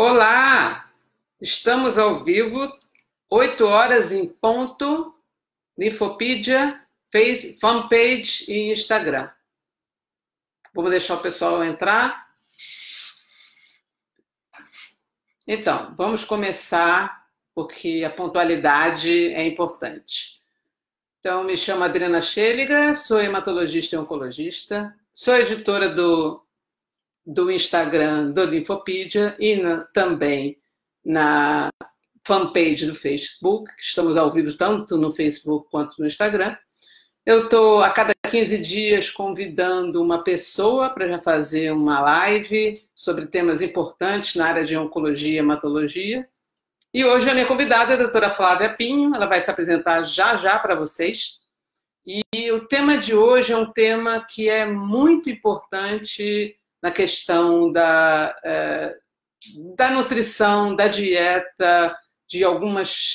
Olá! Estamos ao vivo, 8 horas em ponto, Linfopedia, fanpage e Instagram. Vamos deixar o pessoal entrar. Então, vamos começar, porque a pontualidade é importante. Então, me chamo Adriana Schelliger, sou hematologista e oncologista, sou editora do Instagram do Linfopedia e também na fanpage do Facebook, que estamos ao vivo tanto no Facebook quanto no Instagram. Eu estou a cada 15 dias convidando uma pessoa para fazer uma live sobre temas importantes na área de oncologia e hematologia. E hoje a minha convidada é a doutora Flávia Pinho, ela vai se apresentar já para vocês. E o tema de hoje é um tema que é muito importante na questão da nutrição, da dieta, de algumas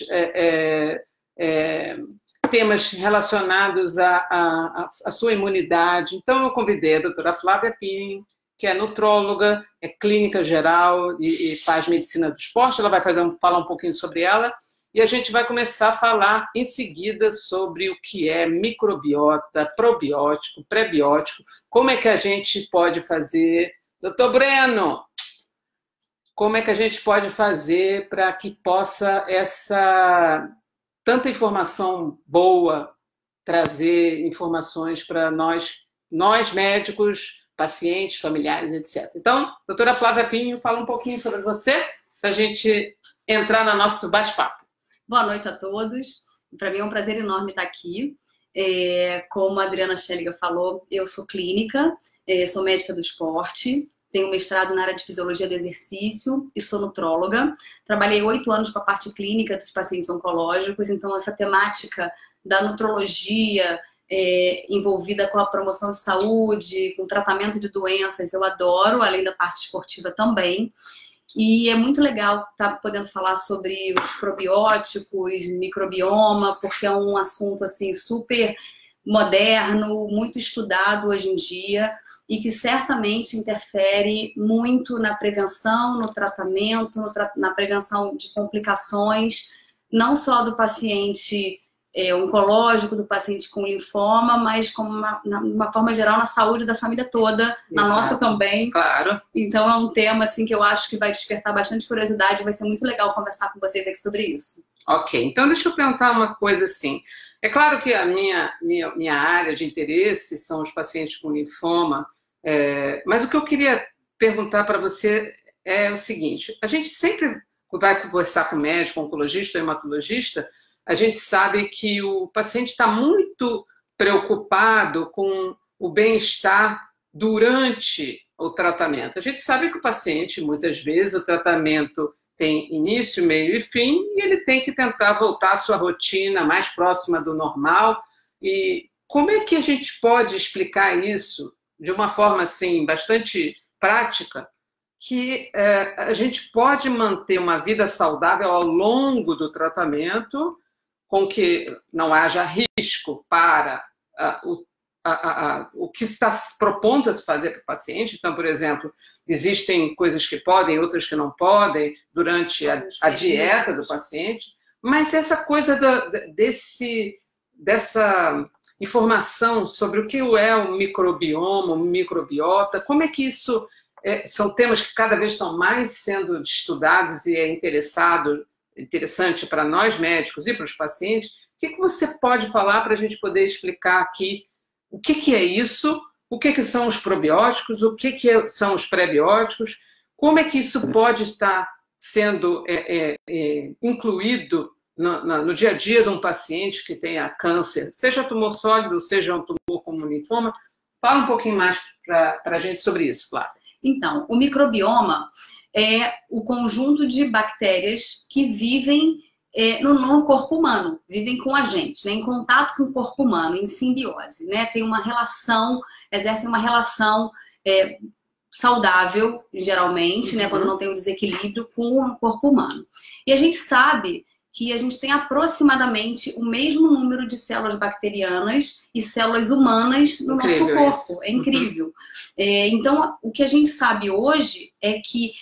temas relacionados à sua imunidade. Então, eu convidei a doutora Flávia Pinho, que é nutróloga, é clínica geral e faz medicina do esporte. Ela vai falar um pouquinho sobre ela. E a gente vai começar a falar em seguida sobre o que é microbiota, probiótico, prebiótico, como é que a gente pode fazer. Doutor Breno, como é que a gente pode fazer para que possa tanta informação boa trazer informações para nós médicos, pacientes, familiares, etc. Então, doutora Flávia Pinho, fala um pouquinho sobre você, para a gente entrar no nosso bate-papo. Boa noite a todos. Para mim é um prazer enorme estar aqui. Como a Adriana Schelliger falou, eu sou clínica, sou médica do esporte, tenho mestrado na área de fisiologia do exercício e sou nutróloga. Trabalhei 8 anos com a parte clínica dos pacientes oncológicos, então essa temática da nutrologia envolvida com a promoção de saúde, com o tratamento de doenças, eu adoro, além da parte esportiva também. E é muito legal estar podendo falar sobre os probióticos, microbioma, porque é um assunto assim super moderno, muito estudado hoje em dia e que certamente interfere muito na prevenção, no tratamento, na prevenção de complicações, não só do paciente oncológico, do paciente com linfoma, mas como uma forma geral na saúde da família toda, Exato. Na nossa também. Claro. Então é um tema assim, que eu acho que vai despertar bastante curiosidade, vai ser muito legal conversar com vocês aqui sobre isso. Ok, então deixa eu perguntar uma coisa assim. É claro que a minha área de interesse são os pacientes com linfoma, mas o que eu queria perguntar para você é o seguinte: a gente sempre vai conversar com o médico, oncologista ou hematologista, a gente sabe que o paciente está muito preocupado com o bem-estar durante o tratamento. A gente sabe que o paciente, muitas vezes, o tratamento tem início, meio e fim, e ele tem que tentar voltar à sua rotina mais próxima do normal. E como é que a gente pode explicar isso de uma forma assim, bastante prática, que a gente pode manter uma vida saudável ao longo do tratamento, com que não haja risco para o que está se propondo a se fazer para o paciente? Então, por exemplo, existem coisas que podem, outras que não podem, durante a dieta do paciente, mas essa coisa dessa informação sobre o que é o microbioma, o microbiota, como é que isso são temas que cada vez estão mais sendo estudados e é interessante para nós médicos e para os pacientes. O que você pode falar para a gente poder explicar aqui o que é isso, o que são os probióticos, o que são os prebióticos, como é que isso pode estar sendo incluído no dia a dia de um paciente que tenha câncer, seja tumor sólido, seja um tumor como linfoma. Fala um pouquinho mais para a gente sobre isso, Flávia. Então, o microbioma é o conjunto de bactérias que vivem no corpo humano, vivem com a gente, né, em contato com o corpo humano, em simbiose, né, tem uma relação, exercem uma relação saudável, geralmente, né, quando não tem um desequilíbrio com o corpo humano. E a gente sabe que a gente tem aproximadamente o mesmo número de células bacterianas e células humanas no nosso corpo. É incrível. Então, o que a gente sabe hoje é que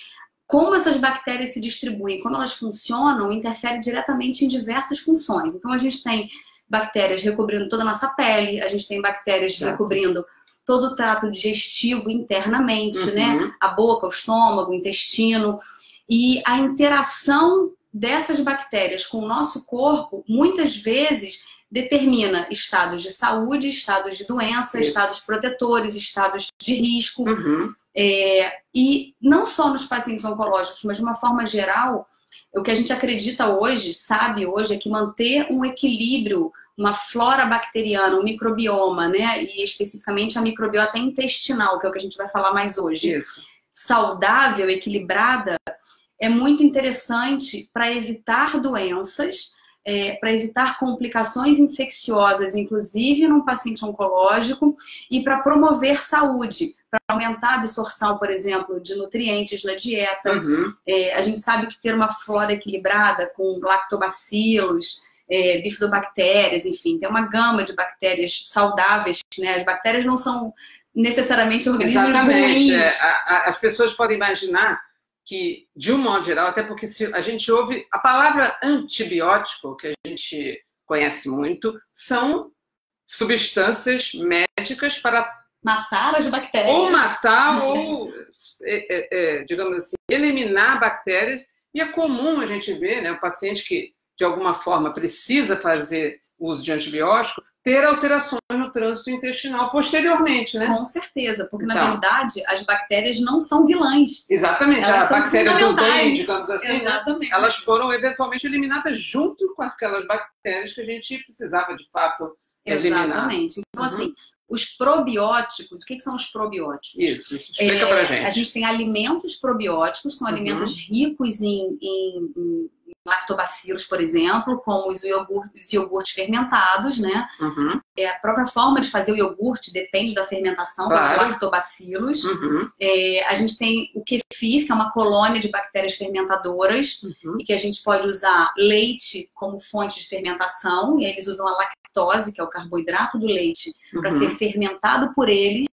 como essas bactérias se distribuem, como elas funcionam, interfere diretamente em diversas funções. Então, a gente tem bactérias recobrindo toda a nossa pele, a gente tem bactérias recobrindo todo o trato digestivo internamente, né? A boca, o estômago, o intestino. E a interação dessas bactérias com o nosso corpo, muitas vezes, determina estados de saúde, estados de doença, estados protetores, estados de risco. E não só nos pacientes oncológicos, mas de uma forma geral, o que a gente acredita hoje, sabe hoje, é que manter um equilíbrio, uma flora bacteriana, um microbioma, né? E especificamente a microbiota intestinal, que é o que a gente vai falar mais hoje, saudável, equilibrada, é muito interessante para evitar doenças, para evitar complicações infecciosas, inclusive num paciente oncológico, e para promover saúde, para aumentar a absorção, por exemplo, de nutrientes na dieta. A gente sabe que ter uma flora equilibrada com lactobacilos, bifidobactérias, enfim, tem uma gama de bactérias saudáveis, né? As bactérias não são necessariamente organismos ruins. As pessoas podem imaginar que, de um modo geral, até porque se a gente ouve a palavra antibiótico, que a gente conhece muito, são substâncias médicas para matar as bactérias. Ou matar, ou, digamos assim, eliminar bactérias. E é comum a gente ver, né, o paciente que, de alguma forma, precisa fazer uso de antibiótico, ter alterações no trânsito intestinal posteriormente, né? Com certeza, porque na verdade as bactérias não são vilãs. Exatamente, elas a bactéria do bem, digamos assim, exatamente, né? Elas foram eventualmente eliminadas junto com aquelas bactérias que a gente precisava de fato eliminar. Exatamente. Então, assim, os probióticos, o que são os probióticos? Isso explica pra gente. A gente tem alimentos probióticos, são alimentos ricos em lactobacilos, por exemplo, como os iogurtes fermentados, né? A própria forma de fazer o iogurte depende da fermentação dos lactobacilos. A gente tem o kefir, que é uma colônia de bactérias fermentadoras, e que a gente pode usar leite como fonte de fermentação, e eles usam a lactose, que é o carboidrato do leite, para ser fermentado por eles,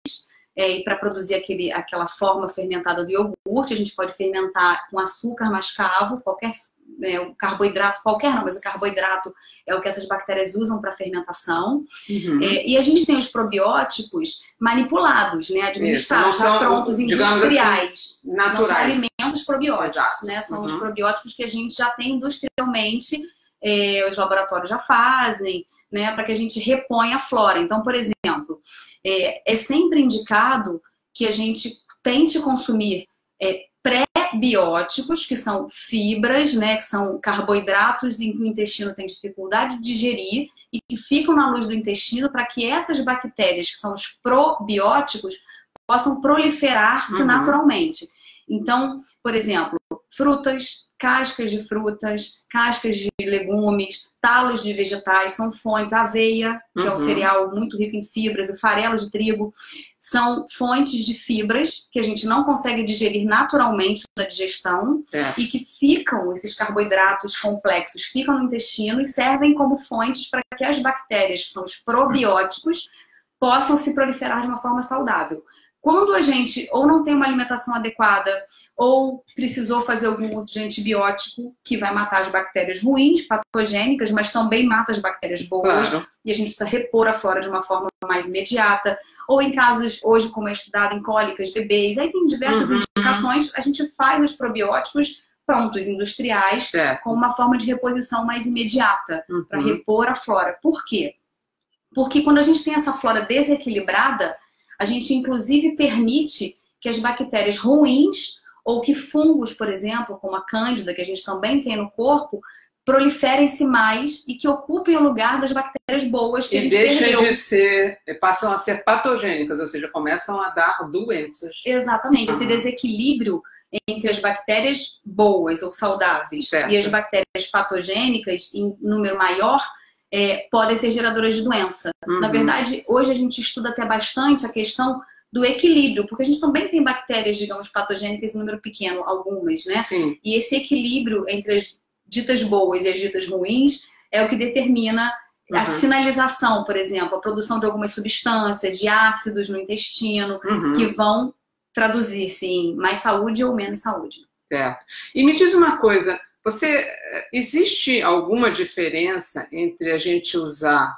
e para produzir aquela forma fermentada do iogurte. A gente pode fermentar com açúcar mascavo, o carboidrato qualquer não, mas o carboidrato é o que essas bactérias usam para fermentação. E a gente tem os probióticos manipulados, né, administrados, já prontos, industriais. Assim, naturais. Não são alimentos probióticos, né? São os probióticos que a gente já tem industrialmente, os laboratórios já fazem, né, para que a gente reponha a flora. Então, por exemplo, é sempre indicado que a gente tente consumir pré-bióticos, que são fibras, né, que são carboidratos em que o intestino tem dificuldade de digerir e que ficam na luz do intestino para que essas bactérias, que são os probióticos, possam proliferar-se naturalmente. Então, por exemplo, frutas, cascas de frutas, cascas de legumes, talos de vegetais são fontes. A aveia, que é um cereal muito rico em fibras, o farelo de trigo, são fontes de fibras que a gente não consegue digerir naturalmente na digestão e que ficam, esses carboidratos complexos, ficam no intestino e servem como fontes para que as bactérias, que são os probióticos, possam se proliferar de uma forma saudável. Quando a gente ou não tem uma alimentação adequada ou precisou fazer algum uso de antibiótico que vai matar as bactérias ruins, patogênicas, mas também mata as bactérias boas, e a gente precisa repor a flora de uma forma mais imediata, ou em casos, hoje como é estudado, em cólicas, bebês, aí tem diversas indicações, a gente faz os probióticos prontos, industriais, com uma forma de reposição mais imediata, para repor a flora. Por quê? Porque quando a gente tem essa flora desequilibrada, a gente, inclusive, permite que as bactérias ruins ou que fungos, por exemplo, como a cândida, que a gente também tem no corpo, proliferem-se mais e que ocupem o lugar das bactérias boas que a gente perdeu. Passam a ser patogênicas, ou seja, começam a dar doenças. Exatamente. Esse desequilíbrio entre as bactérias boas ou saudáveis e as bactérias patogênicas, em número maior, podem ser geradoras de doença. Na verdade, hoje a gente estuda até bastante a questão do equilíbrio, porque a gente também tem bactérias, digamos, patogênicas em número pequeno, algumas, né? E esse equilíbrio entre as ditas boas e as ditas ruins é o que determina a sinalização, por exemplo, a produção de algumas substâncias, de ácidos no intestino, que vão traduzir-se em mais saúde ou menos saúde. Certo. E me diz uma coisa, existe alguma diferença entre a gente usar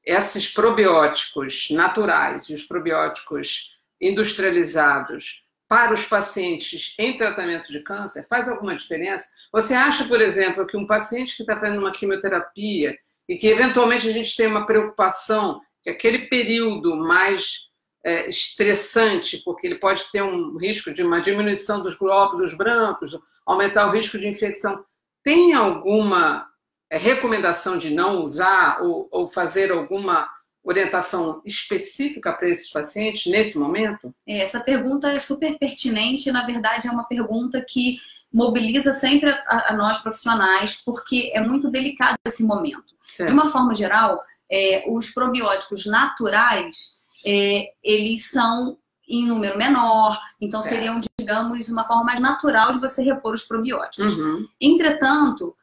esses probióticos naturais e os probióticos industrializados para os pacientes em tratamento de câncer? Faz alguma diferença? Você acha, por exemplo, que um paciente que está fazendo uma quimioterapia e que eventualmente a gente tem uma preocupação que aquele período mais estressante, porque ele pode ter um risco de uma diminuição dos glóbulos brancos, aumentar o risco de infecção, tem alguma recomendação de não usar ou fazer alguma orientação específica para esses pacientes nesse momento? Essa pergunta é super pertinente, na verdade é uma pergunta que mobiliza sempre a nós profissionais, porque é muito delicado esse momento. Certo. De uma forma geral, os probióticos naturais, eles são em número menor, então seriam, digamos, uma forma mais natural de você repor os probióticos. Uhum. Entretanto,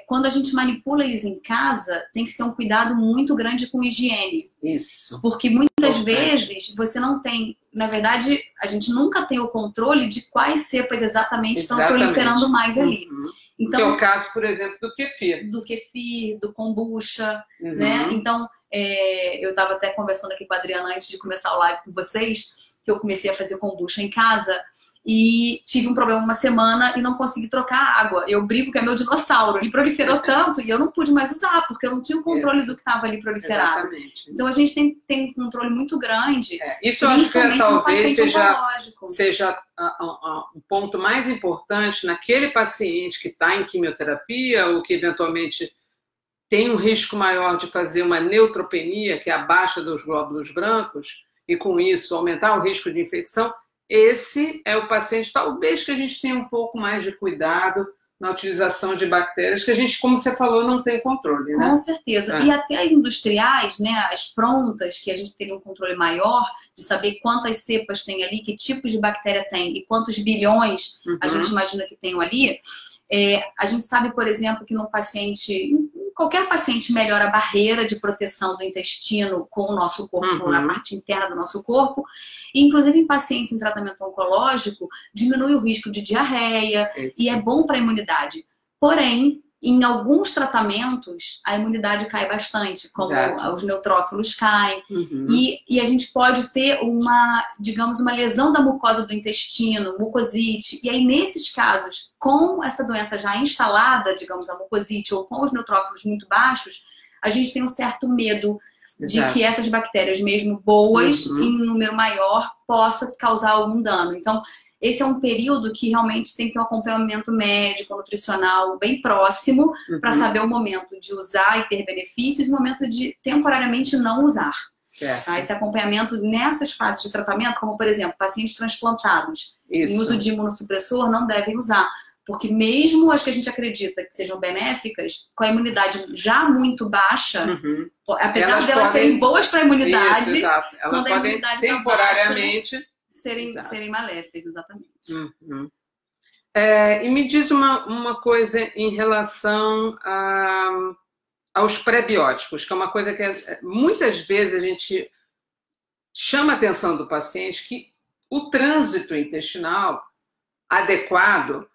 quando a gente manipula eles em casa, tem que ter um cuidado muito grande com higiene. Isso. Porque muitas vezes você não tem, na verdade, a gente nunca tem o controle de quais cepas exatamente estão proliferando mais ali. Uhum. Então, que é o caso, por exemplo, do kefir. Do kefir, do kombucha, né? Então, eu estava até conversando aqui com a Adriana antes de começar o live com vocês, que eu comecei a fazer kombucha em casa e tive um problema uma semana e não consegui trocar a água. Eu brinco que é meu dinossauro. Ele proliferou tanto e eu não pude mais usar, porque eu não tinha o controle do que estava ali proliferado. Exatamente. Então, a gente tem um controle muito grande. Isso eu acho que talvez seja um ponto mais importante naquele paciente que está em quimioterapia ou que eventualmente tem um risco maior de fazer uma neutropenia, que é a baixa dos glóbulos brancos, e com isso aumentar o risco de infecção. Esse é o paciente, talvez, que a gente tenha um pouco mais de cuidado na utilização de bactérias, que a gente, como você falou, não tem controle, né? Com certeza. E até as industriais, né, as prontas, que a gente teria um controle maior de saber quantas cepas tem ali, que tipos de bactéria tem e quantos bilhões a gente imagina que tenham ali. A gente sabe, por exemplo, que no paciente, qualquer paciente melhora a barreira de proteção do intestino com o nosso corpo, na parte interna do nosso corpo. E, inclusive, em pacientes em tratamento oncológico, diminui o risco de diarreia e é bom para a imunidade. Porém, em alguns tratamentos, a imunidade cai bastante, como os neutrófilos caem. E a gente pode ter digamos, uma lesão da mucosa do intestino, mucosite. E aí, nesses casos, com essa doença já instalada, digamos, a mucosite, ou com os neutrófilos muito baixos, a gente tem um certo medo de que essas bactérias, mesmo boas, em número maior, possa causar algum dano. Então, esse é um período que realmente tem que ter um acompanhamento médico, nutricional bem próximo para saber o momento de usar e ter benefícios e o momento de temporariamente não usar. Esse acompanhamento nessas fases de tratamento, como por exemplo, pacientes transplantados em uso de imunossupressor não devem usar. Porque mesmo as que a gente acredita que sejam benéficas, com a imunidade já muito baixa, apesar de elas serem boas para a imunidade, elas podem temporariamente serem maléficas, exatamente. E me diz uma coisa em relação aos pré-bióticos, que é uma coisa que muitas vezes a gente chama a atenção do paciente, que o trânsito intestinal adequado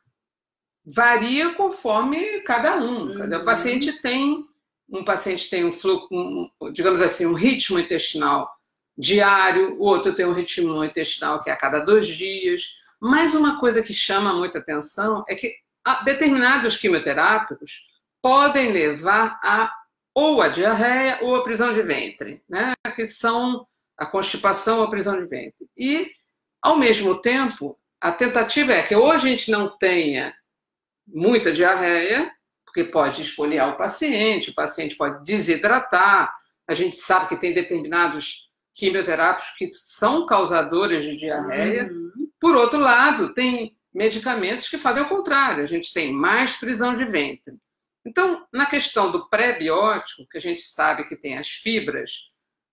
varia conforme cada um. Cada paciente tem um fluxo, digamos assim, um ritmo intestinal diário, o outro tem um ritmo intestinal que é a cada 2 dias. Mas uma coisa que chama muita atenção é que determinados quimioterápicos podem levar ou a diarreia ou a prisão de ventre, né? Que são a constipação ou a prisão de ventre. E, ao mesmo tempo, a tentativa é que ou a gente não tenha muita diarreia, porque pode esfoliar o paciente pode desidratar. A gente sabe que tem determinados quimioterápicos que são causadores de diarreia. Por outro lado, tem medicamentos que fazem o contrário. A gente tem mais prisão de ventre. Então, na questão do pré-biótico, que a gente sabe que tem as fibras,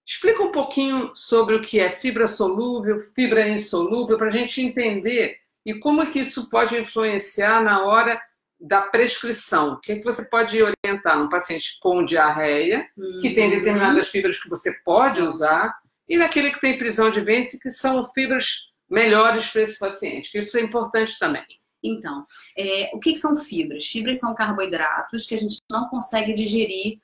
explica um pouquinho sobre o que é fibra solúvel, fibra insolúvel, para a gente entender e como é que isso pode influenciar na hora da prescrição. O que é que você pode orientar num paciente com diarreia, que tem determinadas fibras que você pode usar, e naquele que tem prisão de ventre, que são fibras melhores para esse paciente, que isso é importante também. Então, o que são fibras? Fibras são carboidratos que a gente não consegue digerir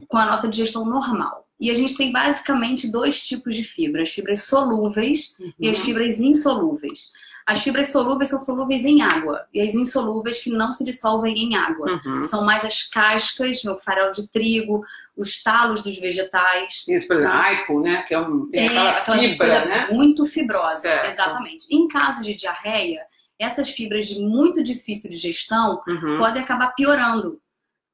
com a nossa digestão normal. E a gente tem basicamente dois tipos de fibras: as fibras solúveis e as fibras insolúveis. As fibras solúveis são solúveis em água e as insolúveis que não se dissolvem em água. São mais as cascas, o farelo de trigo, os talos dos vegetais. Isso, por exemplo, aipo, né? Que aquela fibra, coisa, né? Muito fibrosa, exatamente. Em caso de diarreia, essas fibras de muito difícil digestão podem acabar piorando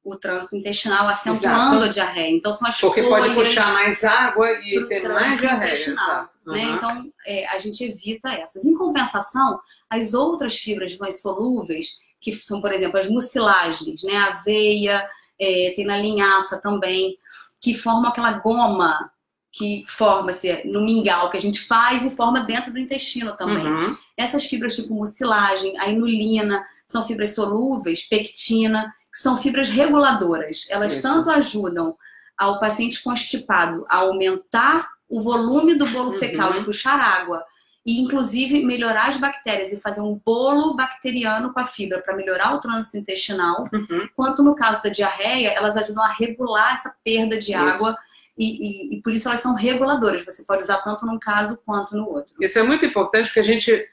o trânsito intestinal, acentuando a diarreia. Então são as Porque folhas pode puxar mais água e ter mais diarreia. Né? Então a gente evita essas. Em compensação, as outras fibras mais solúveis, que são, por exemplo, as mucilagens, né? A aveia, tem na linhaça também, que formam aquela goma que forma-se no mingau que a gente faz e forma dentro do intestino também. Essas fibras tipo mucilagem, a inulina, são fibras solúveis, pectina, que são fibras reguladoras. Elas tanto ajudam ao paciente constipado a aumentar o volume do bolo fecal e puxar água, e inclusive melhorar as bactérias e fazer um bolo bacteriano com a fibra para melhorar o trânsito intestinal, quanto no caso da diarreia, elas ajudam a regular essa perda de água. E por isso elas são reguladoras. Você pode usar tanto num caso quanto no outro. Isso é muito importante, porque a gente,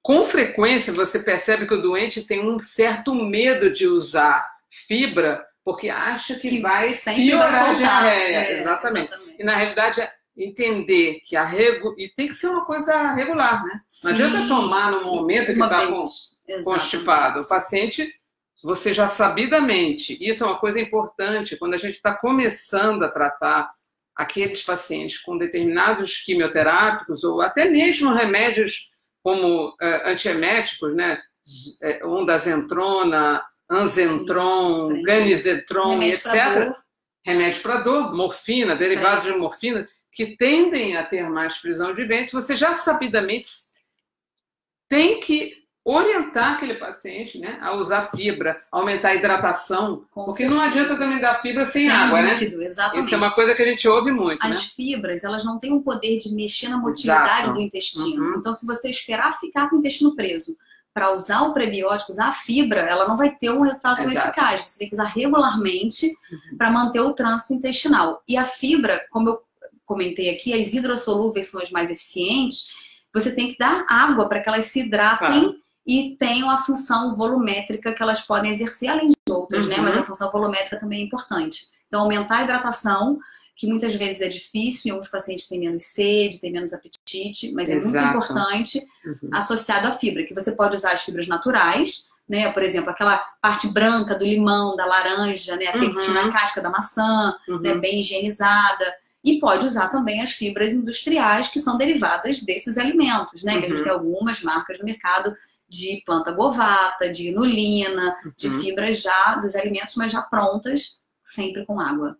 com frequência, você percebe que o doente tem um certo medo de usar fibra, porque acha que vai piorar a diarreia. Exatamente. E na realidade é entender que e tem que ser uma coisa regular, né? Não adianta tomar no momento que está constipado. O paciente, você já sabidamente, isso é uma coisa importante, quando a gente está começando a tratar aqueles pacientes com determinados quimioterápicos ou até mesmo remédios como antieméticos, né? Ondansetron, Anzentron, Ganisetron, etc. Remédio para dor, morfina, derivados de morfina, que tendem a ter mais prisão de ventre. Você já sabidamente tem que orientar aquele paciente, né, a usar fibra, aumentar a hidratação, porque não adianta também dar fibra sem água, líquido, né? Exatamente. Isso é uma coisa que a gente ouve muito, As fibras, elas não têm o poder de mexer na motilidade do intestino. Então, se você esperar ficar com o intestino preso para usar o prebiótico, usar a fibra, ela não vai ter um resultado tão eficaz. Você tem que usar regularmente para manter o trânsito intestinal. E a fibra, como eu comentei aqui, as hidrossolúveis são as mais eficientes. Você tem que dar água para que elas se hidratem e tenham a função volumétrica que elas podem exercer, além de outras, né? Mas a função volumétrica também é importante. Então, aumentar a hidratação, que muitas vezes é difícil, em alguns pacientes têm menos sede, têm menos apetite, mas é muito importante, associado à fibra, que você pode usar as fibras naturais, né? Por exemplo, aquela parte branca do limão, da laranja, né? A pectina, a casca da maçã, né? Bem higienizada. E pode usar também as fibras industriais, que são derivadas desses alimentos, né? Que a gente tem algumas marcas no mercado de planta govata, de inulina, de fibras já dos alimentos, mas já prontas, sempre com água.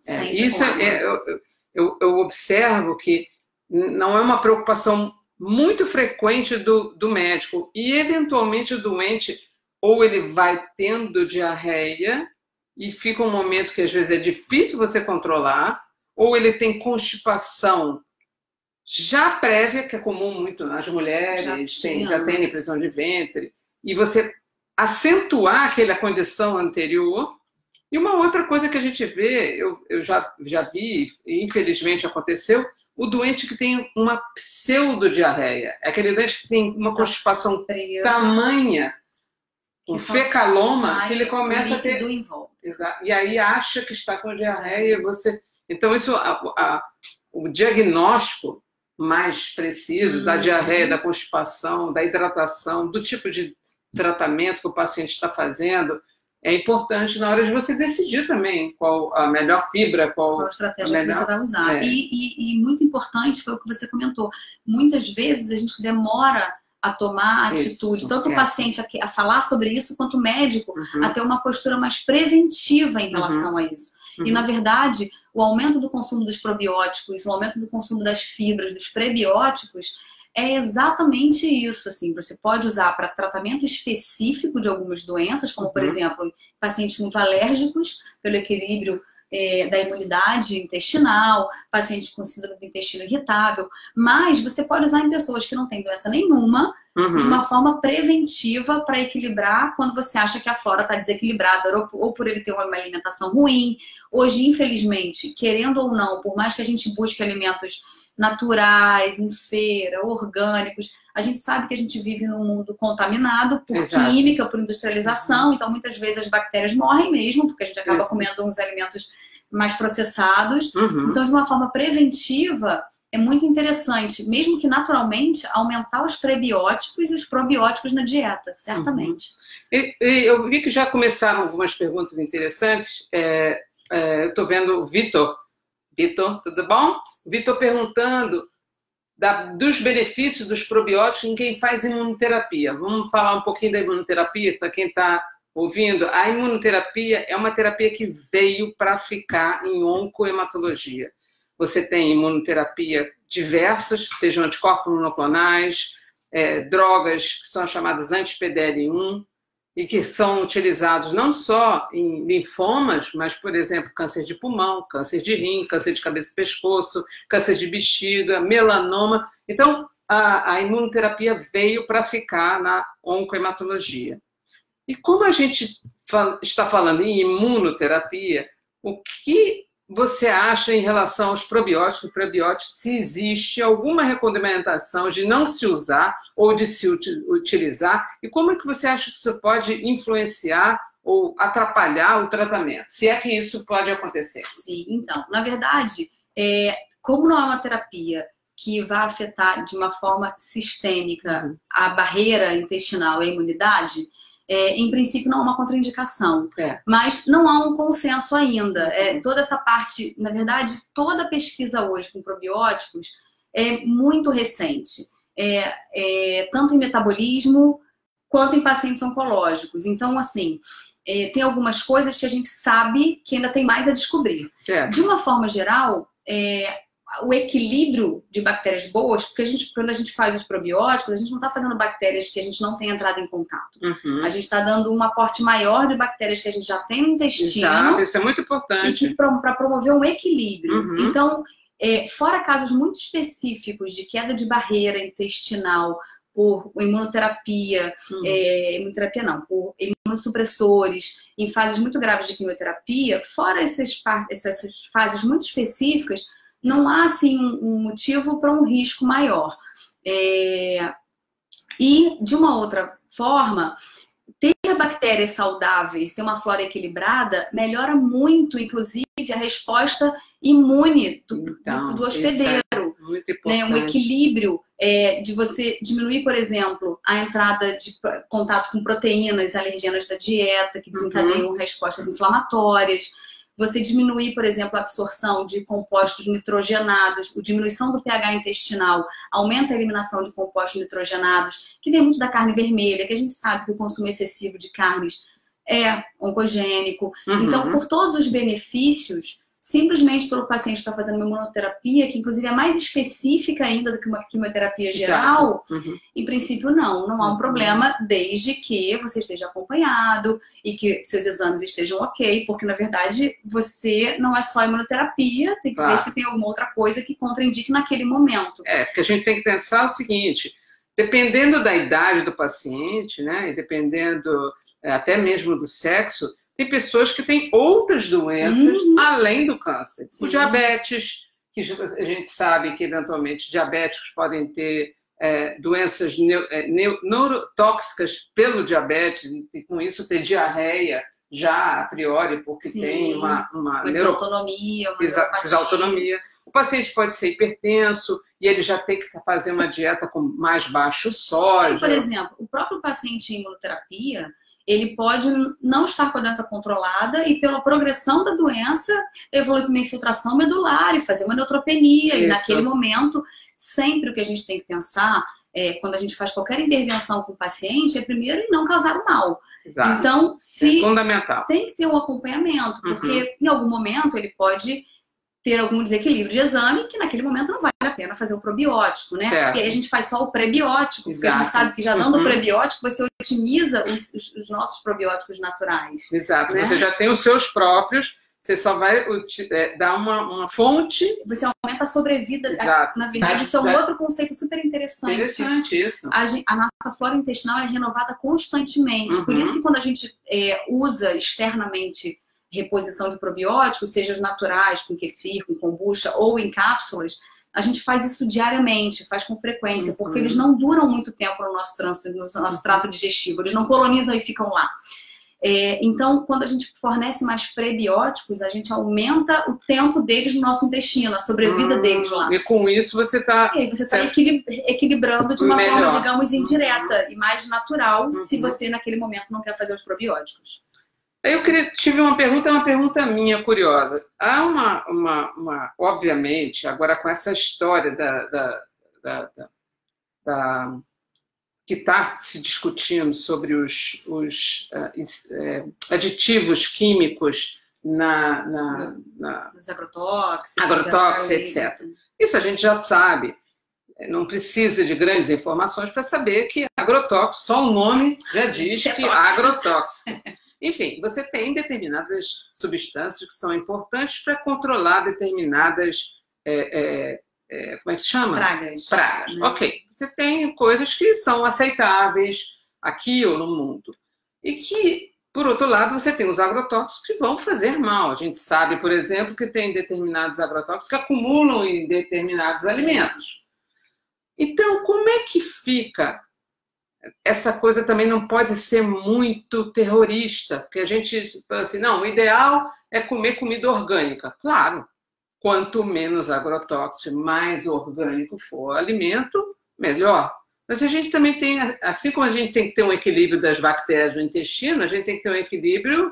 Eu observo que não é uma preocupação muito frequente do médico. E, eventualmente, o doente, ou ele vai tendo diarreia, e fica um momento que, às vezes, é difícil você controlar, ou ele tem constipação já prévia, que é comum muito nas mulheres, já tem depressão de ventre, e você acentuar aquela condição anterior. E uma outra coisa que a gente vê, eu já vi, e infelizmente aconteceu, o doente que tem uma pseudodiarreia, é aquele doente que tem uma constipação tamanha, um fecaloma, que ele começa a ter... E aí acha que está com diarreia, Então, o diagnóstico mais preciso da diarreia, da constipação, da hidratação, do tipo de tratamento que o paciente está fazendo, é importante na hora de você decidir também qual a melhor fibra, qual a estratégia que você vai usar. E muito importante foi o que você comentou. Muitas vezes a gente demora a tomar atitude, tanto o paciente a falar sobre isso, quanto o médico a ter uma postura mais preventiva em relação a isso. E, na verdade, o aumento do consumo dos probióticos, o aumento do consumo das fibras, dos prebióticos, é exatamente isso. Assim, você pode usar para tratamento específico de algumas doenças, como, por exemplo, pacientes muito alérgicos, pelo equilíbrio da imunidade intestinal, pacientes com síndrome do intestino irritável, mas você pode usar em pessoas que não têm doença nenhuma, de uma forma preventiva para equilibrar quando você acha que a flora está desequilibrada, ou por ele ter uma alimentação ruim. Hoje, infelizmente, querendo ou não, por mais que a gente busque alimentos naturais, em feira, orgânicos, a gente sabe que a gente vive num mundo contaminado por química, por industrialização, então muitas vezes as bactérias morrem mesmo, porque a gente acaba comendo uns alimentos mais processados. Então, de uma forma preventiva, é muito interessante, mesmo que naturalmente, aumentar os prebióticos e os probióticos na dieta, certamente. Eu vi que já começaram algumas perguntas interessantes. Eu estou vendo o Vitor. Vitor, tudo bom? Vitor perguntando dos benefícios dos probióticos em quem faz imunoterapia. Vamos falar um pouquinho da imunoterapia para quem está ouvindo. A imunoterapia é uma terapia que veio para ficar em oncohematologia. Você tem imunoterapia diversas, sejam anticorpos monoclonais, drogas que são chamadas anti-PDL1 e que são utilizados não só em linfomas, mas, por exemplo, câncer de pulmão, câncer de rim, câncer de cabeça e pescoço, câncer de bexiga, melanoma. Então, a imunoterapia veio para ficar na oncohematologia. E como a gente está falando em imunoterapia, o que você acha em relação aos probióticos e prebióticos, se existe alguma recomendação de não se usar ou de se utilizar, e como é que você acha que isso pode influenciar ou atrapalhar o tratamento, se é que isso pode acontecer? Sim, então, na verdade, como não é uma terapia que vai afetar de uma forma sistêmica a barreira intestinal e a imunidade, em princípio não há uma contraindicação, mas não há um consenso ainda. Toda essa parte, na verdade, toda a pesquisa hoje com probióticos é muito recente, tanto em metabolismo quanto em pacientes oncológicos. Então, assim, tem algumas coisas que a gente sabe que ainda tem mais a descobrir. De uma forma geral, o equilíbrio de bactérias boas, porque quando a gente faz os probióticos, a gente não está fazendo bactérias que a gente não tem entrado em contato. A gente está dando um aporte maior de bactérias que a gente já tem no intestino. Exato, isso é muito importante. E para promover um equilíbrio. Então, fora casos muito específicos de queda de barreira intestinal por imunoterapia, por imunossupressores, em fases muito graves de quimioterapia, fora essas fases muito específicas, não há, assim, um motivo para um risco maior. E, de uma outra forma, ter bactérias saudáveis, ter uma flora equilibrada, melhora muito, inclusive, a resposta imune do hospedeiro. Muito importante. Um equilíbrio de você diminuir, por exemplo, a entrada de contato com proteínas alergenas da dieta, que desencadeiam respostas inflamatórias. Você diminuir, por exemplo, a absorção de compostos nitrogenados, a diminuição do pH intestinal, aumenta a eliminação de compostos nitrogenados, que vem muito da carne vermelha, que a gente sabe que o consumo excessivo de carnes é oncogênico. Então, por todos os benefícios, simplesmente pelo paciente estar fazendo uma imunoterapia, que inclusive é mais específica ainda do que uma quimioterapia geral, em princípio não há um problema, desde que você esteja acompanhado e que seus exames estejam ok, porque na verdade você não é só imunoterapia, tem que ver se tem alguma outra coisa que contraindique naquele momento. Porque a gente tem que pensar o seguinte, dependendo da idade do paciente, né, e dependendo até mesmo do sexo, tem pessoas que têm outras doenças além do câncer. O diabetes, que a gente sabe que eventualmente diabéticos podem ter doenças neurotóxicas pelo diabetes e com isso ter diarreia já a priori, porque tem uma desautonomia. O paciente pode ser hipertenso e ele já tem que fazer uma dieta com mais baixo sódio. Por exemplo, o próprio paciente em imunoterapia, ele pode não estar com a doença controlada e, pela progressão da doença, evoluir com uma infiltração medular e fazer uma neutropenia. Isso. E, naquele momento, sempre o que a gente tem que pensar, quando a gente faz qualquer intervenção com o paciente, é primeiro em não causar o mal. Exato. Então, é fundamental. Tem que ter um acompanhamento, porque em algum momento ele pode ter algum desequilíbrio de exame, que naquele momento não vale a pena fazer o probiótico, né? E aí a gente faz só o prebiótico, porque a gente sabe que já dando o prebiótico, você otimiza os nossos probióticos naturais. Exato, né? Você já tem os seus próprios, Você só vai dar uma fonte. Você aumenta a sobrevida. Exato. Na verdade, isso é um outro conceito super interessante. Interessante isso. A nossa flora intestinal é renovada constantemente. Por isso que quando a gente usa externamente reposição de probióticos, seja os naturais, com kefir, com kombucha ou em cápsulas, a gente faz isso diariamente, faz com frequência, porque eles não duram muito tempo no nosso trânsito, no nosso trato digestivo, eles não colonizam e ficam lá. Então, quando a gente fornece mais prebióticos, a gente aumenta o tempo deles no nosso intestino, a sobrevida deles lá. E com isso você está equilibrando de uma forma, digamos, indireta e mais natural, se você naquele momento não quer fazer os probióticos. Eu tive uma pergunta minha curiosa. Há obviamente, agora com essa história que está se discutindo sobre os aditivos químicos nos agrotóxicos, etc. Isso a gente já sabe. Não precisa de grandes informações para saber que agrotóxico, só o nome já diz que é agrotóxico. Enfim, você tem determinadas substâncias que são importantes para controlar determinadas, como é que se chama? Pragas. Ok. Você tem coisas que são aceitáveis aqui ou no mundo. E que, por outro lado, você tem os agrotóxicos que vão fazer mal. A gente sabe, por exemplo, que tem determinados agrotóxicos que acumulam em determinados alimentos. Então, como é que fica? Essa coisa também não pode ser muito terrorista, porque a gente fala assim, não, o ideal é comer comida orgânica. Claro, quanto menos agrotóxico, mais orgânico for o alimento, melhor. Mas a gente também tem, assim como a gente tem que ter um equilíbrio das bactérias no intestino, a gente tem que ter um equilíbrio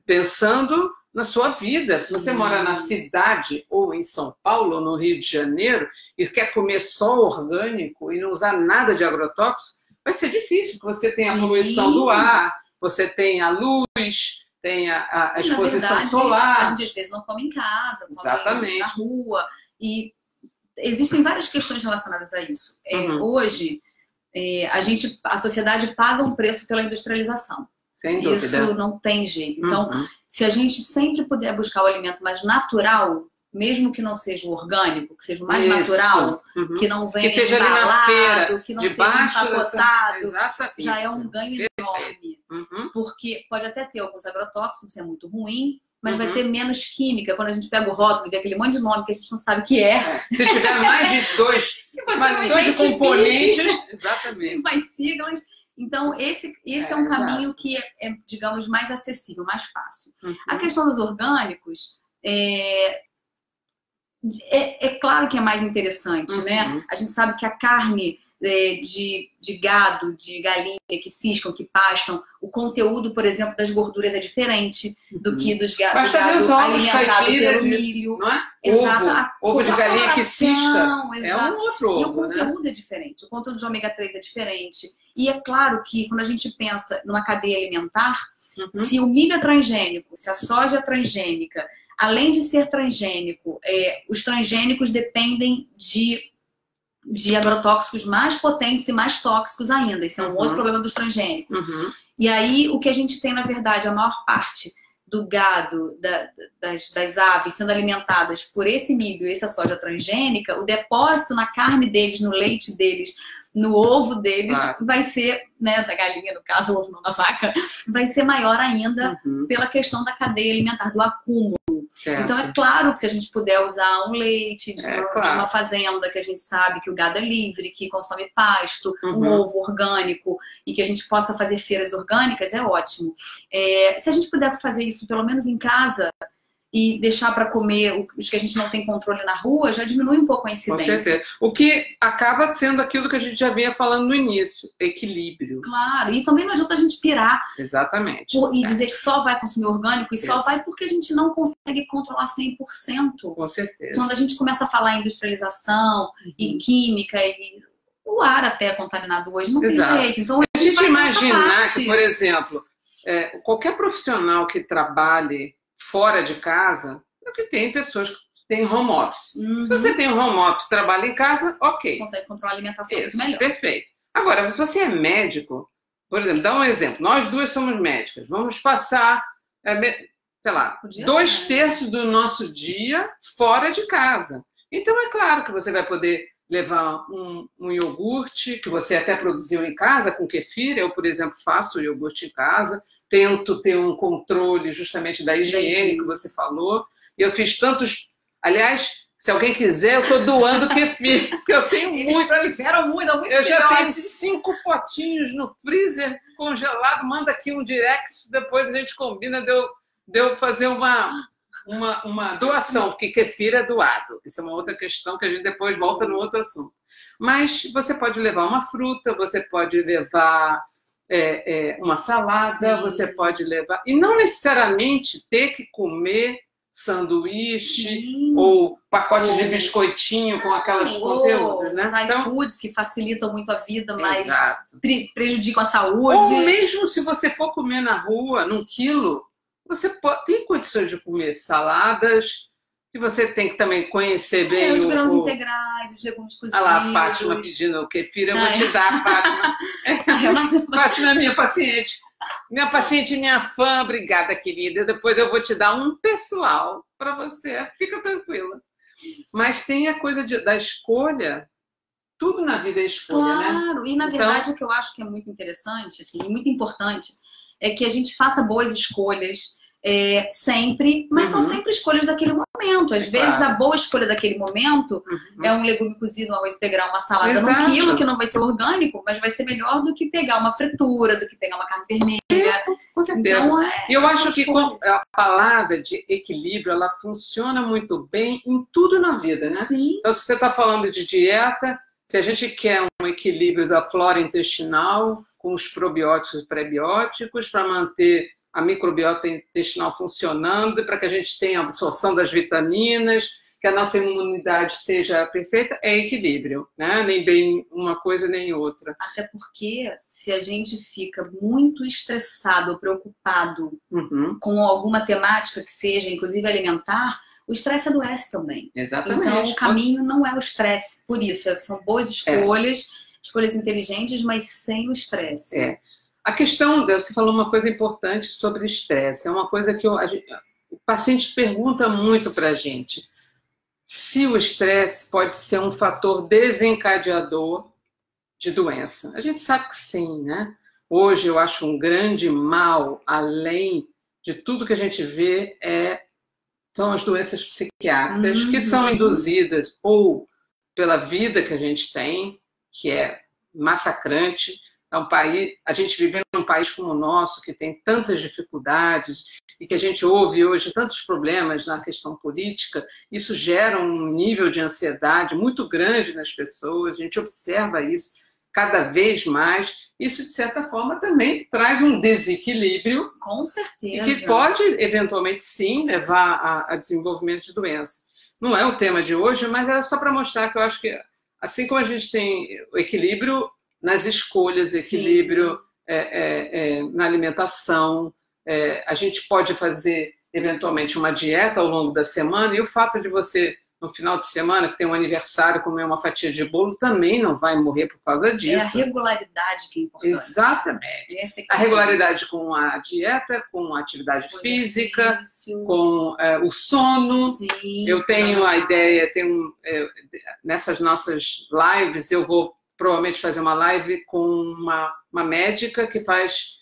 pensando na sua vida. Se você mora na cidade, ou em São Paulo, ou no Rio de Janeiro, e quer comer só orgânico e não usar nada de agrotóxico, vai ser difícil, porque você tem a poluição do ar, você tem a luz, tem a exposição verdade, solar. A gente às vezes não come em casa, Exatamente. Come na rua. E existem várias questões relacionadas a isso. Hoje, a sociedade paga um preço pela industrialização. Sem dúvida. Isso não tem jeito. Então, se a gente sempre puder buscar o alimento mais natural, mesmo que não seja o orgânico, que seja o mais natural, que não venha esteja embalado, ali na feira, que não seja empacotado, já é um ganho Perfeito. enorme. Porque pode até ter alguns agrotóxicos, isso é muito ruim, mas vai ter menos química. Quando a gente pega o rótulo e vê aquele monte de nome que a gente não sabe o que é. Se tiver mais de dois componentes, exatamente. Mais siglas. Então, esse é um caminho que é, digamos, mais acessível, mais fácil. A questão dos orgânicos é claro que é mais interessante, né? A gente sabe que a carne de gado, de galinha que ciscam, que pastam, o conteúdo, por exemplo, das gorduras é diferente do que dos gado alimentado pelo milho. Não é? Exato. Ovo de galinha que cisca. Exato. É um outro ovo, e o conteúdo é diferente. O conteúdo de ômega 3 é diferente. E é claro que quando a gente pensa numa cadeia alimentar, se o milho é transgênico, se a soja é transgênica, além de ser transgênico, os transgênicos dependem de agrotóxicos mais potentes e mais tóxicos ainda. Isso é um outro problema dos transgênicos. E aí, o que a gente tem, na verdade, a maior parte do gado, das aves sendo alimentadas por esse milho e essa soja transgênica, o depósito na carne deles, no leite deles, no ovo deles, vai ser, né, da galinha, no caso, o ovo não da vaca, vai ser maior ainda pela questão da cadeia alimentar, do acúmulo. Certo. Então, é claro que se a gente puder usar um leite de uma fazenda que a gente sabe que o gado é livre, que consome pasto, um ovo orgânico e que a gente possa fazer feiras orgânicas, é ótimo. Se a gente puder fazer isso pelo menos em casa e deixar para comer os que a gente não tem controle na rua, já diminui um pouco a incidência. Com certeza. O que acaba sendo aquilo que a gente já vinha falando no início, equilíbrio. Claro, e também não adianta a gente pirar. Exatamente. E dizer que só vai consumir orgânico e só vai porque a gente não consegue controlar 100%. Com certeza. Quando a gente começa a falar em industrialização e química e o ar até é contaminado hoje, não tem jeito. Então, a gente imaginar que, por exemplo, qualquer profissional que trabalhe fora de casa, porque tem pessoas que têm home office. Se você tem um home office, trabalha em casa, ok. Consegue controlar a alimentação melhor. Perfeito. Agora, se você é médico, por exemplo, dá um exemplo. Nós duas somos médicas. Vamos passar... sei lá, Podia 2/3 do nosso dia fora de casa. Então, é claro que você vai poder levar um iogurte, que você até produziu em casa, com kefir. Eu, por exemplo, faço iogurte em casa, tento ter um controle justamente da higiene que você falou. Eu fiz tantos... Aliás, se alguém quiser, eu estou doando kefir. Eu tenho Eles muito. proliferam muito, há muitos Eu já tenho filhotes. 5 potinhos no freezer congelado. Manda aqui um direct, depois a gente combina de eu fazer uma doação, porque kefir é doado. Isso é uma outra questão que a gente depois volta no outro assunto. Mas você pode levar uma fruta, você pode levar uma salada, Sim. você pode levar... E não necessariamente ter que comer sanduíche, Sim. ou pacote de biscoitinho com aquelas conteúdos, né? Os iFoods que facilitam muito a vida, mas Exato. prejudicam a saúde. Ou mesmo se você for comer na rua, num quilo, você tem condições de comer saladas, e você tem que também conhecer bem os grãos integrais, os legumes cozidos. Olha lá, a Fátima pedindo o kefir, eu vou te dar, Fátima. Fátima é minha paciente. Minha paciente, minha fã, obrigada, querida. Depois eu vou te dar um pessoal para você. Fica tranquila. Mas tem a coisa da escolha. Tudo na vida é escolha, né? Claro, e na verdade o que eu acho que é muito interessante, assim, e muito importante, é que a gente faça boas escolhas sempre, mas são sempre escolhas daquele momento. Às vezes a boa escolha daquele momento é um legume cozido, um arroz integral, uma salada num quilo, que não vai ser orgânico, mas vai ser melhor do que pegar uma fritura, do que pegar uma carne vermelha. Com certeza. Então, eu acho que a palavra de equilíbrio, ela funciona muito bem em tudo na vida, né? Sim. Então, se você está falando de dieta, se a gente quer um equilíbrio da flora intestinal com os probióticos e prebióticos para manter a microbiota intestinal funcionando, para que a gente tenha a absorção das vitaminas, que a nossa imunidade seja perfeita, é equilíbrio, né? Nem bem uma coisa nem outra. Até porque se a gente fica muito estressado ou preocupado com alguma temática que seja, inclusive alimentar, o estresse adoece também. Exatamente. Então, o caminho não é o estresse, por isso. São boas escolhas, escolhas inteligentes, mas sem o estresse. A questão, você falou uma coisa importante sobre estresse. É uma coisa que o paciente pergunta muito para a gente. Se o estresse pode ser um fator desencadeador de doença. A gente sabe que sim, né? Hoje eu acho um grande mal, além de tudo que a gente vê, são as doenças psiquiátricas, que são induzidas ou pela vida que a gente tem, que é massacrante. É um país, a gente vive num país como o nosso, que tem tantas dificuldades e que a gente ouve hoje tantos problemas na questão política. Isso gera um nível de ansiedade muito grande nas pessoas. A gente observa isso cada vez mais. Isso, de certa forma, também traz um desequilíbrio. Com certeza. E que pode, eventualmente, sim, levar a desenvolvimento de doença. Não é o tema de hoje, mas é só para mostrar que eu acho que, assim como a gente tem o equilíbrio nas escolhas, equilíbrio na alimentação, a gente pode fazer, eventualmente, uma dieta ao longo da semana, e o fato de você, no final de semana, que tem um aniversário, comer uma fatia de bolo, também não vai morrer por causa disso. É a regularidade que é importante. Exatamente. A regularidade com a dieta, com a atividade física, com o sono. Sim, eu tenho a ideia, nessas nossas lives, eu vou provavelmente fazer uma live com uma médica que faz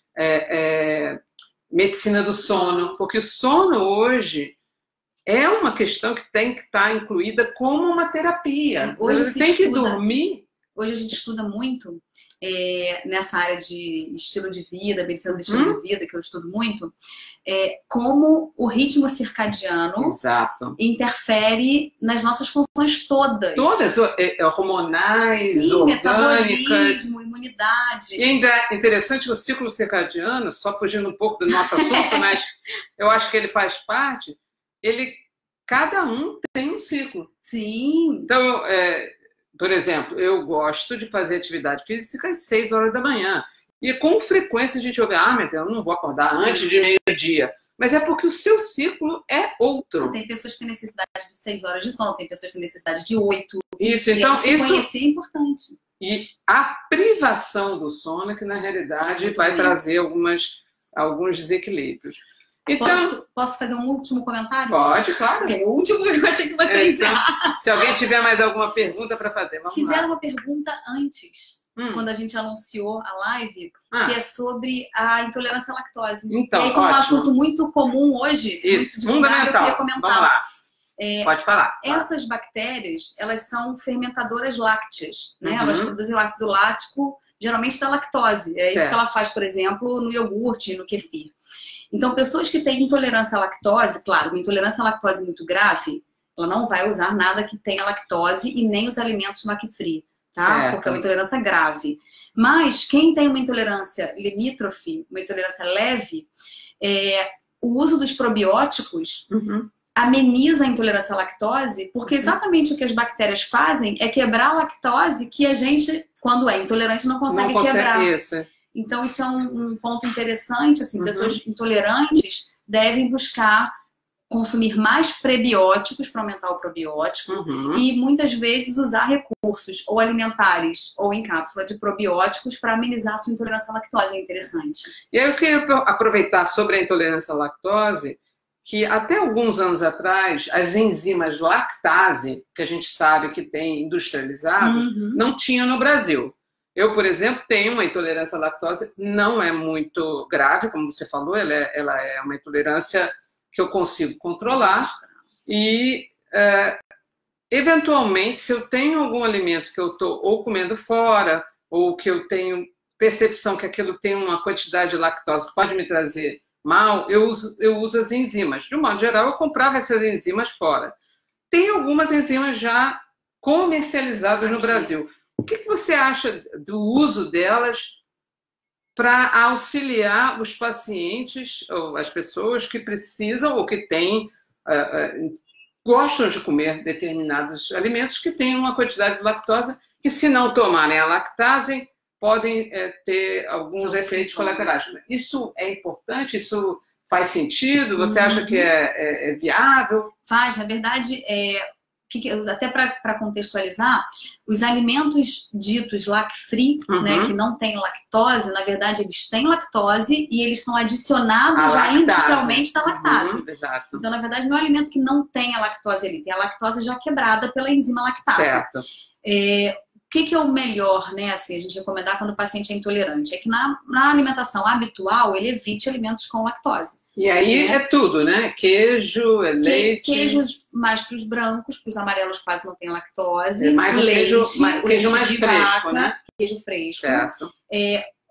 medicina do sono, porque o sono hoje é uma questão que tem que estar incluída como uma terapia. Hoje você tem que dormir. Hoje a gente estuda muito nessa área de estilo de vida, medicina do estilo de vida, que eu estudo muito, como o ritmo circadiano interfere nas nossas funções todas. Todas, hormonais, sim, orgânicas. metabolismo, imunidade. E ainda é interessante que o ciclo circadiano, só fugindo um pouco do nosso assunto, mas eu acho que ele faz parte, cada um tem um ciclo. Sim. Então, por exemplo, eu gosto de fazer atividade física às 6 horas da manhã. E com frequência a gente ouve, mas eu não vou acordar antes de meio-dia. Mas é porque o seu ciclo é outro. Tem pessoas que têm necessidade de 6 horas de sono, tem pessoas que têm necessidade de 8. Isso, então isso conhecer é importante. E a privação do sono, que na realidade vai trazer alguns desequilíbrios. Então, posso fazer um último comentário? Pode, claro. O último eu achei que você ia encerrar. Se alguém tiver mais alguma pergunta para fazer, vamos lá. Fizeram uma pergunta antes, quando a gente anunciou a live, que é sobre a intolerância à lactose. Então, e aí, como é um assunto muito comum hoje, isso, fundamental. Eu queria comentar. Vamos lá. Pode falar. Essas bactérias, elas são fermentadoras lácteas, né? Elas produzem o ácido lático, geralmente da lactose. É isso que ela faz, por exemplo, no iogurte, no kefir. Então, pessoas que têm intolerância à lactose, claro, uma intolerância à lactose muito grave, ela não vai usar nada que tenha lactose e nem os alimentos lactofree, tá? Porque é uma intolerância grave. Mas quem tem uma intolerância limítrofe, uma intolerância leve, o uso dos probióticos ameniza a intolerância à lactose, porque exatamente o que as bactérias fazem é quebrar a lactose que a gente, quando é intolerante, não consegue quebrar. Isso. Então, isso é um ponto interessante, assim, pessoas intolerantes devem buscar consumir mais prebióticos para aumentar o probiótico e muitas vezes usar recursos ou alimentares ou em cápsula de probióticos para amenizar a sua intolerância à lactose. É interessante. E aí eu queria aproveitar sobre a intolerância à lactose, que até alguns anos atrás, as enzimas lactase, que a gente sabe que tem industrializadas, não tinha no Brasil. Eu, por exemplo, tenho uma intolerância à lactose, não é muito grave, como você falou, ela é uma intolerância que eu consigo controlar e, eventualmente, se eu tenho algum alimento que eu estou ou comendo fora ou que eu tenho percepção que aquilo tem uma quantidade de lactose que pode me trazer mal, eu uso as enzimas. De um modo geral, eu comprava essas enzimas fora. Tem algumas enzimas já comercializadas no Brasil. O que você acha do uso delas para auxiliar os pacientes ou as pessoas que precisam ou que têm, gostam de comer determinados alimentos que têm uma quantidade de lactose que, se não tomarem a lactase, podem ter alguns efeitos colaterais. Isso é importante? Isso faz sentido? Você acha que é viável? Faz, na verdade, até para contextualizar, os alimentos ditos lac-free, né, que não têm lactose, na verdade, eles têm lactose e eles são adicionados já industrialmente da lactase. Exato. Então, na verdade, não é um alimento que não tem a lactose ali, tem a lactose já quebrada pela enzima lactase. Certo. O que é o melhor, né, assim, a gente recomendar quando o paciente é intolerante? É que na alimentação habitual, ele evite alimentos com lactose. E aí é tudo, né? Queijo, leite. Queijos mais para os brancos, para os amarelos quase não tem lactose. Mais leite, o queijo mais fresco, vaca, né? Queijo fresco. Certo.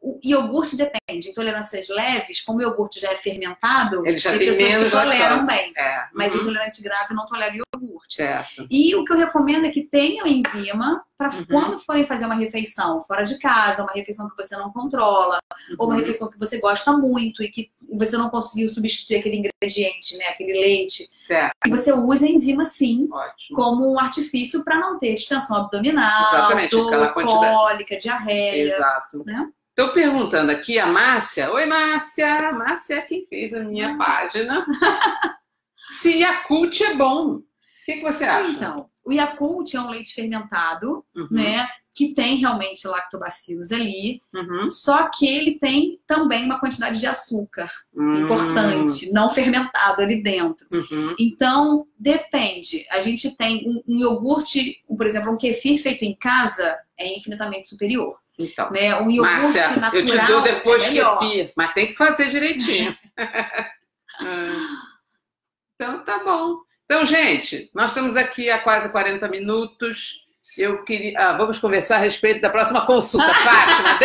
O iogurte depende. Intolerâncias leves, como o iogurte já é fermentado, ele já tem tem pessoas menos que toleram lactose. bem. Mas intolerante grave não tolera iogurte. Certo. E o que eu recomendo é que tenham enzima para quando forem fazer uma refeição fora de casa, uma refeição que você não controla, ou uma refeição que você gosta muito e que você não conseguiu substituir aquele ingrediente, né, aquele leite. Certo. E você usa a enzima, sim, ótimo, como um artifício para não ter distensão abdominal, exatamente, dor, cólica, diarreia. Exato. Né? Estou perguntando aqui a Márcia. Oi, Márcia. Márcia é quem fez a minha página. Se Yakult é bom. O que você acha? Então, o Yakult é um leite fermentado, né? Que tem realmente lactobacilos ali. Só que ele tem também uma quantidade de açúcar importante, não fermentado ali dentro. Então, depende. A gente tem um iogurte, por exemplo, um kefir feito em casa é infinitamente superior. Então, né? Um iogurte Márcia, natural, eu te dou depois kefir, mas tem que fazer direitinho. Então, tá bom. Então, gente, nós estamos aqui há quase 40 minutos. Eu queria... vamos conversar a respeito da próxima consulta, Fátima,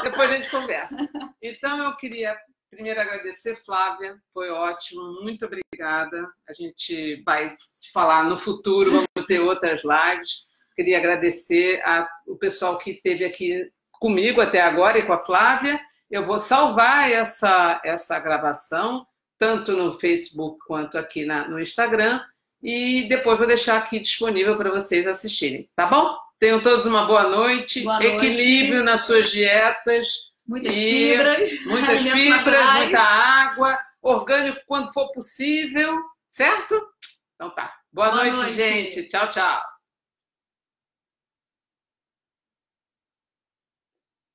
depois a gente conversa. Então, eu queria primeiro agradecer, Flávia, foi ótimo, muito obrigada. A gente vai se falar no futuro, vamos ter outras lives. Queria agradecer o pessoal que esteve aqui comigo até agora e com a Flávia. Eu vou salvar essa gravação, tanto no Facebook quanto aqui no Instagram, e depois vou deixar aqui disponível para vocês assistirem, tá bom? Tenham todos uma boa noite, equilíbrio nas suas dietas. Muitas fibras, muita água, orgânico quando for possível, certo? Então tá. Boa noite, gente. Tchau, tchau.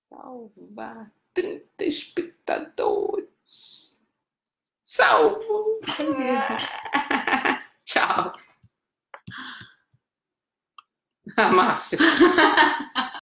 Salvar 30 espectadores. Salvo. Tchau. Márcia.